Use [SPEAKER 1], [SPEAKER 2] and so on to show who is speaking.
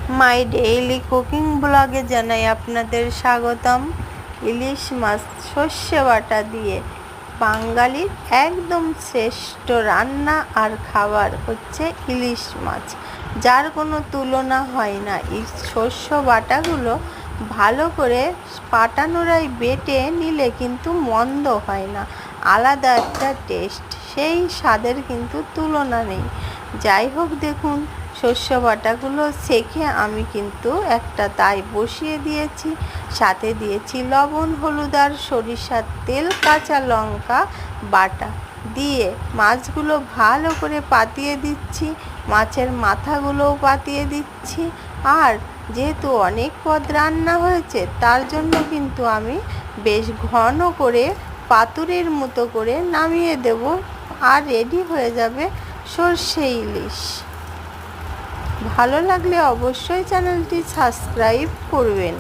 [SPEAKER 1] My daily cooking ব্লগে জানাই আপনাদের স্বাগতম। ইলিশ মাছ সর্ষে বাটা দিয়ে বাঙালির একদম শ্রেষ্ঠ রান্না আর খাবার হচ্ছে ইলিশ মাছ, যার কোনো তুলনা হয় না। এই শস্য বাটাগুলো ভালো করে পাটানোড়ায় বেটে নিলে কিন্তু মন্দ হয় না, আলাদা একটা টেস্ট, সেই স্বাদের কিন্তু তুলনা নেই। যাই হোক, দেখুন শস্য বাটাগুলো ছেঁকে আমি কিন্তু একটা তাই বসিয়ে দিয়েছি, সাথে দিয়েছি লবণ, হলুদ আর সরিষার তেল, কাঁচা লঙ্কা বাটা দিয়ে মাছগুলো ভালো করে পাতিয়ে দিচ্ছি, মাছের মাথাগুলোও পাতিয়ে দিচ্ছি। আর যেহেতু অনেক পদ রান্না হয়েছে, তার জন্য কিন্তু আমি বেশ ঘন করে পাতুরির মতো করে নামিয়ে দেব, আর রেডি হয়ে যাবে সর্ষে ইলিশ। ভালো লাগলে অবশ্যই চ্যানেলটি সাবস্ক্রাইব করবেন।